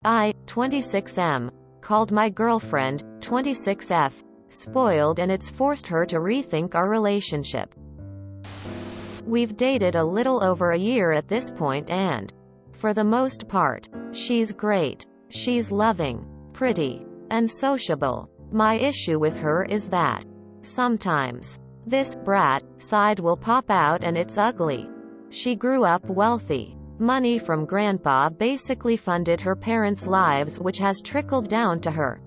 I, 26M, called my girlfriend, 26F, spoiled, and it's forced her to rethink our relationship. We've dated a little over a year at this point, and, for the most part, she's great. She's loving, pretty, and sociable. My issue with her is that sometimes this brat side will pop out and it's ugly. She grew up wealthy. Money from grandpa basically funded her parents' lives, which has trickled down to her.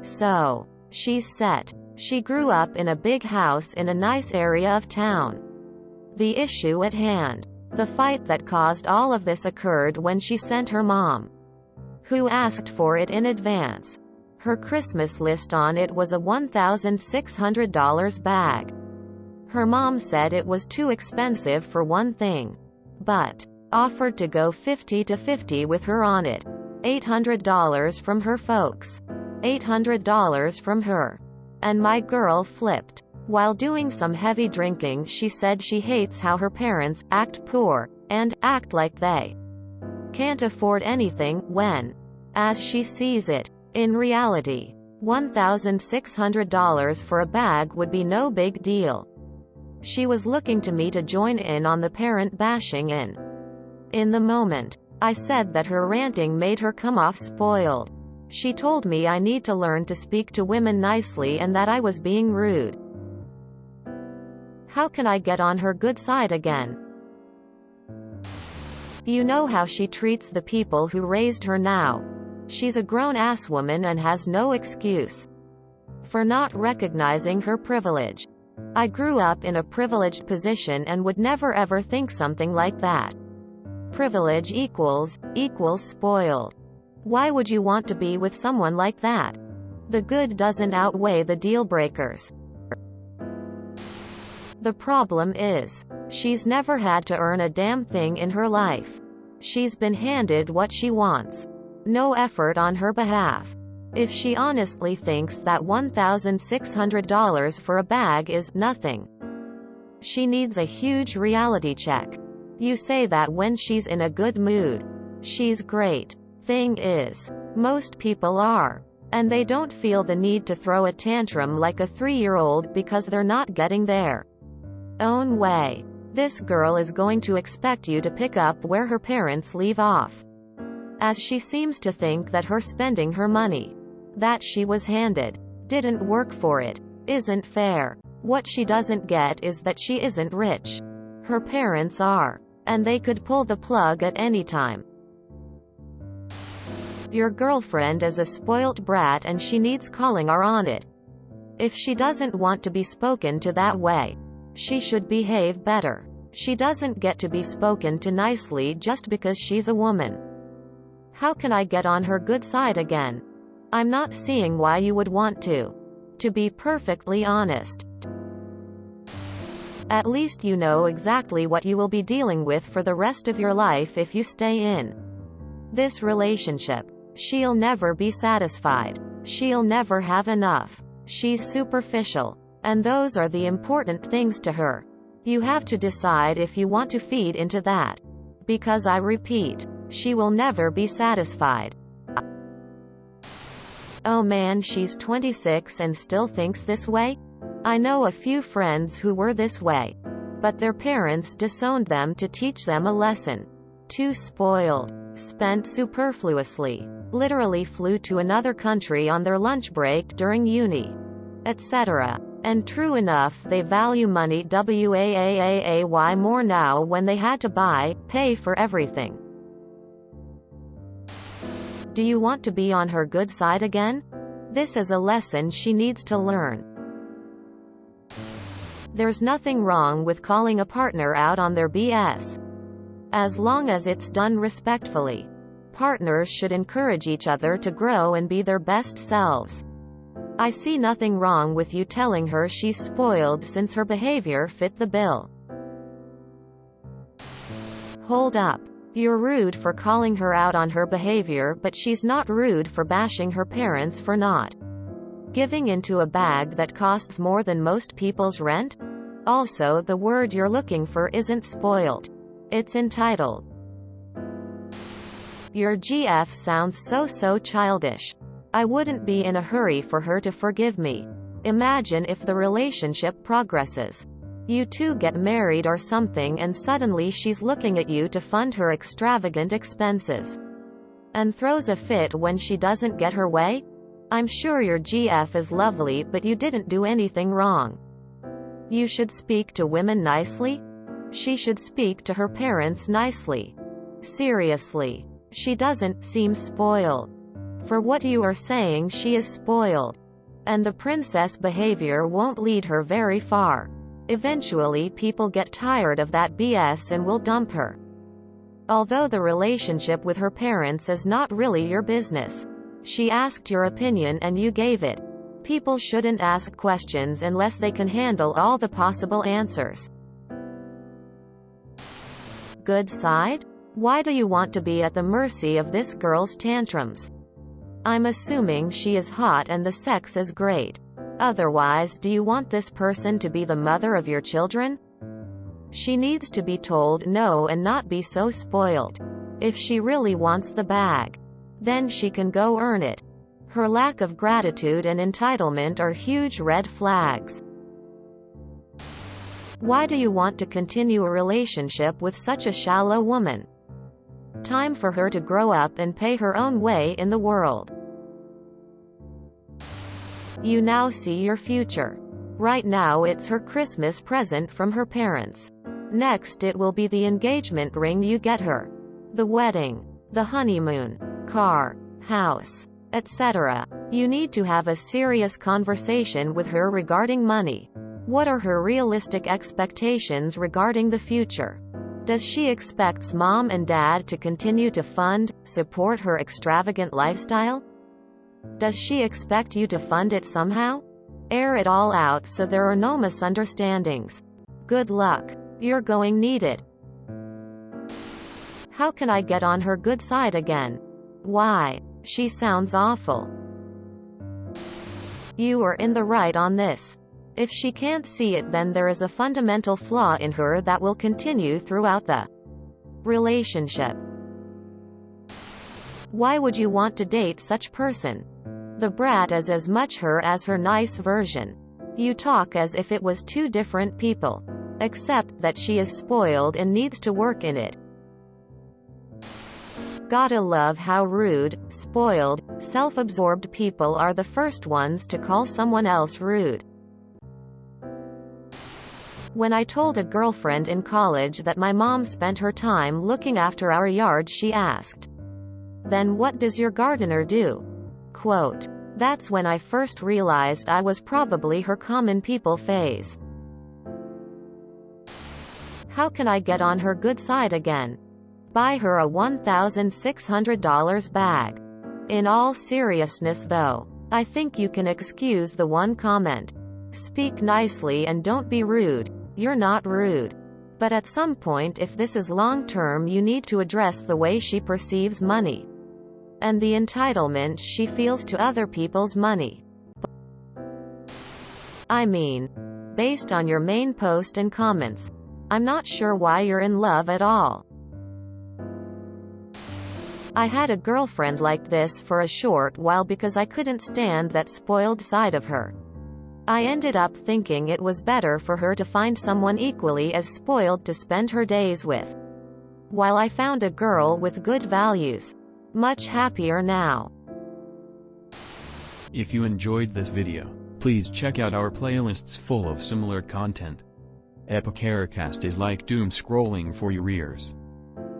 So, she's set. She grew up in a big house in a nice area of town. The issue at hand, the fight that caused all of this, occurred when she sent her mom, who asked for it in advance. Her Christmas list on it was a $1,600 bag. Her mom said it was too expensive for one thing, but offered to go 50-50 with her on it. $800 from her folks. $800 from her. And my girl flipped. While doing some heavy drinking, she said she hates how her parents act poor, and act like they can't afford anything, when, as she sees it, in reality, $1,600 for a bag would be no big deal. She was looking to me to join in on the parent bashing in the moment. I said that her ranting made her come off spoiled. She told me I need to learn to speak to women nicely and that I was being rude. How can I get on her good side again? You know how she treats the people who raised her now. She's a grown-ass woman and has no excuse for not recognizing her privilege. I grew up in a privileged position and would never ever think something like that. Privilege equals spoiled. Why would you want to be with someone like that? The good doesn't outweigh the deal breakers. The problem is, she's never had to earn a damn thing in her life. She's been handed what she wants. No effort on her behalf. If she honestly thinks that $1,600 for a bag is nothing, she needs a huge reality check. You say that when she's in a good mood. She's great. Thing is, most people are. And they don't feel the need to throw a tantrum like a 3-year-old because they're not getting their own way. This girl is going to expect you to pick up where her parents leave off. As she seems to think that her spending her money that she was handed didn't work for it, isn't fair. What she doesn't get is that she isn't rich. Her parents are. And they could pull the plug at any time. Your girlfriend is a spoilt brat and she needs calling on it. If she doesn't want to be spoken to that way, she should behave better. She doesn't get to be spoken to nicely just because she's a woman. How can I get on her good side again? I'm not seeing why you would want to. To be perfectly honest. At least you know exactly what you will be dealing with for the rest of your life if you stay in this relationship. She'll never be satisfied. She'll never have enough. She's superficial. And those are the important things to her. You have to decide if you want to feed into that. Because I repeat, she will never be satisfied. Oh man, she's 26 and still thinks this way? I know a few friends who were this way. But their parents disowned them to teach them a lesson. Too spoiled. Spent superfluously. Literally flew to another country on their lunch break during uni. Etc. And true enough, they value money way more now when they had to pay for everything. Do you want to be on her good side again? This is a lesson she needs to learn. There's nothing wrong with calling a partner out on their BS. As long as it's done respectfully. Partners should encourage each other to grow and be their best selves. I see nothing wrong with you telling her she's spoiled since her behavior fit the bill. Hold up. You're rude for calling her out on her behavior, but she's not rude for bashing her parents for not giving into a bag that costs more than most people's rent? Also, the word you're looking for isn't spoiled. It's entitled. Your GF sounds so childish. I wouldn't be in a hurry for her to forgive me. Imagine if the relationship progresses. You two get married or something and suddenly she's looking at you to fund her extravagant expenses. And throws a fit when she doesn't get her way? I'm sure your GF is lovely, but you didn't do anything wrong. You should speak to women nicely? She should speak to her parents nicely. Seriously. She doesn't seem spoiled. For what you are saying, she is spoiled. And the princess behavior won't lead her very far. Eventually people get tired of that BS and will dump her. Although the relationship with her parents is not really your business. She asked your opinion and you gave it. People shouldn't ask questions unless they can handle all the possible answers. Good side? Why do you want to be at the mercy of this girl's tantrums? I'm assuming she is hot and the sex is great. Otherwise, do you want this person to be the mother of your children? She needs to be told no and not be so spoiled. If she really wants the bag, then she can go earn it. Her lack of gratitude and entitlement are huge red flags. Why do you want to continue a relationship with such a shallow woman? Time for her to grow up and pay her own way in the world. You now see your future. Right now it's her Christmas present from her parents. Next it will be the engagement ring you get her. The wedding. The honeymoon. Car. House. Etc. You need to have a serious conversation with her regarding money. What are her realistic expectations regarding the future? Does she expect mom and dad to continue to fund, support her extravagant lifestyle? Does she expect you to fund it somehow? Air it all out so there are no misunderstandings. Good luck. You're going need it. How can I get on her good side again? Why? She sounds awful. You are in the right on this. If she can't see it, then there is a fundamental flaw in her that will continue throughout the relationship. Why would you want to date such person? The brat is as much her as her nice version. You talk as if it was two different people. Except that she is spoiled and needs to work in it. Gotta love how rude, spoiled, self-absorbed people are the first ones to call someone else rude. When I told a girlfriend in college that my mom spent her time looking after our yard, she asked, "Then what does your gardener do?" Quote, "That's when I first realized I was probably her common people phase." How can I get on her good side again? Buy her a $1,600 bag. In all seriousness though, I think you can excuse the one comment. Speak nicely and don't be rude. You're not rude. But at some point, if this is long-term, you need to address the way she perceives money. And the entitlement she feels to other people's money. I mean, based on your main post and comments, I'm not sure why you're in love at all. I had a girlfriend like this for a short while because I couldn't stand that spoiled side of her. I ended up thinking it was better for her to find someone equally as spoiled to spend her days with. While I found a girl with good values. Much happier now. If you enjoyed this video, please check out our playlists full of similar content. Epicaricast is like doom scrolling for your ears.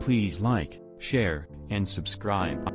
Please like, share, and subscribe.